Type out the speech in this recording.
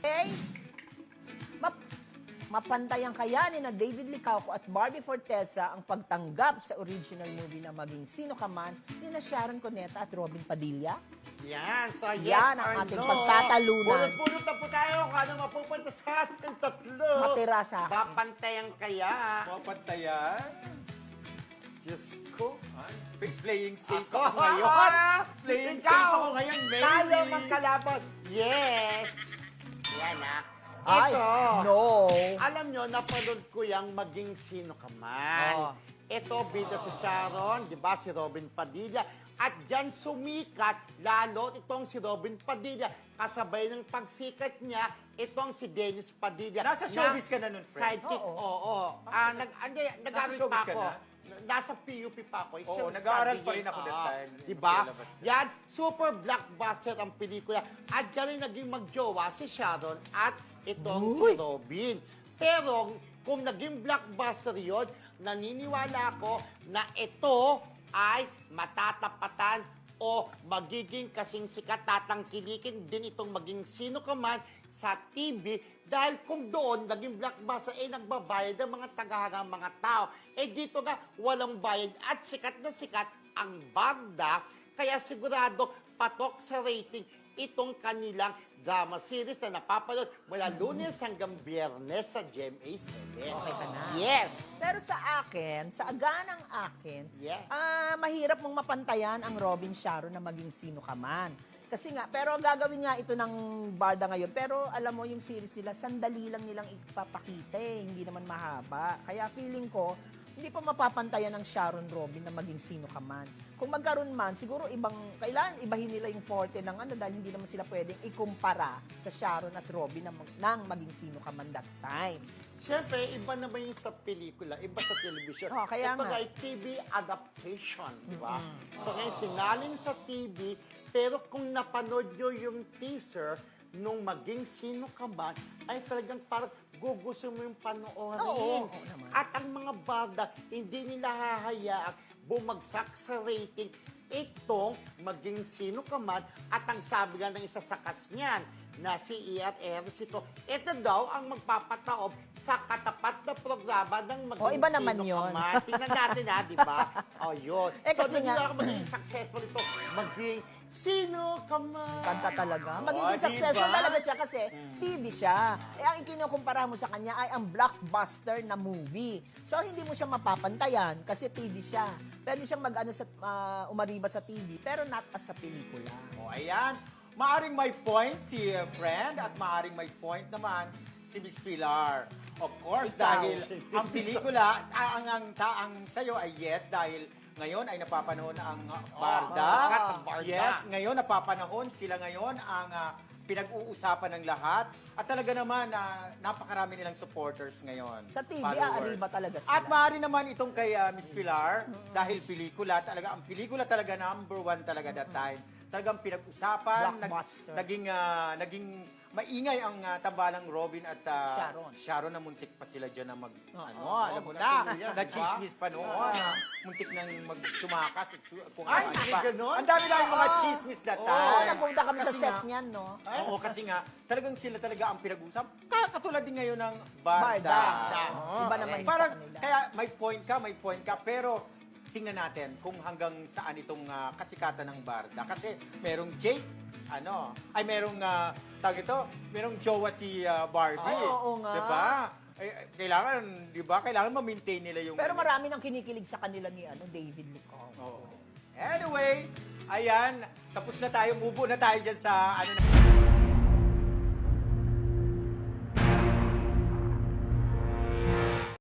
Okay? Mapantayan kaya ni na David Licauco at Barbie Forteza ang pagtanggap sa original movie na Maging Sino Ka Man ni na Sharon Cuneta at Robin Padilla? Yan, so yes Yan ang or ating no. pagtatalunan. Pulot-pulot na po tayo kung ano mapupunta sa ating tatlo. Matira sa akin. Bapantayan kaya. Papantayan? Diyos ko. Playing safe Ako? ako ngayon. Playing Ikaw. safe ako ngayon, maybe. Tayo magkalabot. Yes. Yan Ay, Ito. no. Alam nyo, napanood ko yung Maging Sino Ka Man. Oh. Ito, bida si Sharon, di ba, si Robin Padilla. At dyan sumikat, lalo itong si Robin Padilla. Kasabay ng pagsikat niya, itong si Dennis Padilla. Nasa showbiz ka na nun, friend? Sidekick, Oo. oo. Nag-aaral showbiz pa ka ako. na? Nasa PUP pa ako. Oo, nag-aaral pa rin ako that time. Diba? Maglalabas. Yan, super blockbuster ang pelikula. At dyan rin naging magjowa si Sharon at itong si Robin. Pero kung naging blockbuster yun, naniniwala ako na ito ay matatapatan o magiging kasing sikat, tatangkilikin din itong Maging Sino Ka Man sa TV dahil kung doon naging blockbuster, nagbabayad ang mga tagahangang mga tao. Dito nga, walang bayad at sikat na sikat ang Barda, kaya sigurado patok sa rating itong kanilang drama series na napapanood mula Lunes hanggang Biyernes sa GMA7. Okay ka na. Yes! Pero sa akin, sa aganang akin, Yeah. mahirap mong mapantayan ang Robin Sharon na Maging Sino Ka Man. Kasi nga, pero gagawin nga ito ng Barda ngayon. Pero alam mo, yung series nila, sandali lang nilang ipapakita hindi naman mahaba. Kaya feeling ko, hindi pa mapapantayan ng Sharon Robin na Maging Sino Ka Man. Kung magkaroon man, siguro kailangan ibahin nila yung forte ng dahil hindi naman sila pwedeng ikumpara sa Sharon at Robin ng Maging Sino Ka Man that time. Siyempre, iba naman yung sa pelikula, iba sa television. Oh, kaya ito nga. ay TV adaptation, di ba? So ngayon, sinalin sa TV, pero kung napanood nyo yung teaser nung Maging Sino Ka Man, ay talagang parang gugusto mo yung panoorin. Oo naman. At ang mga barda, hindi nila hahayaang bumagsak sa rating itong Maging Sino Ka Man. At ang sabi nga ng isa sa cast niyan, na si ERS ito daw ang magpapataob sa katapat na programa ng Maging iba naman Sino yun. Ka Man. Tingnan natin di ba? Yun. Kasi so, nga- ako maging successful ito. Maging Sino Ka Man. Kanta talaga. Magiging diba? successful talaga siya kasi TV siya. Ang ikinukumpara mo sa kanya ay ang blockbuster na movie. So, hindi mo siya mapapantayan kasi TV siya. Pwede siyang umariba sa TV, pero not as sa pelikula. O, ayan. Maaring may point si friend at maaring may point naman si Miss Pilar. Of course, Ikaw. dahil ang pelikula, ang sa'yo ay yes, dahil ngayon ay napapanahon ang Barda. sikat ang Barda. Yes, ngayon napapanahon sila ngayon ang pinag-uusapan ng lahat. At talaga naman, napakarami nilang supporters ngayon. Sa TV, followers. aariba talaga sila. At maaari naman itong kay Miss Pilar, dahil pelikula, talaga, ang pelikula talaga number one talaga that time. Talagang pinag-usapan, Blockbuster. naging maingay ang tambalang Robin at Sharon na muntik pa sila dyan na alam mo na, yan, na diba? chismis pa noon, na muntik nang magtumakas, kung Ay, ano hindi pa. ganon? Ang dami mga chismis that time. Napunta kami sa Kasi set nga- niyan, no? Oo, kasi nga, talagang sila talaga ang pinag-usap. Katulad din ngayon ng Barda. Barda. Iba naman yun Parang, sa kanila. kaya may point ka, pero tingnan natin kung hanggang saan itong kasikatan ng Barda. Kasi merong Jake, merong, merong jowa si Barbie. Ay, oo nga. Diba? Kailangan ma-maintain nila yung... Pero marami nang kinikilig sa kanila ni David Licauco. Oo. Anyway, ayan, tapos na tayo, mubo na tayo dyan sa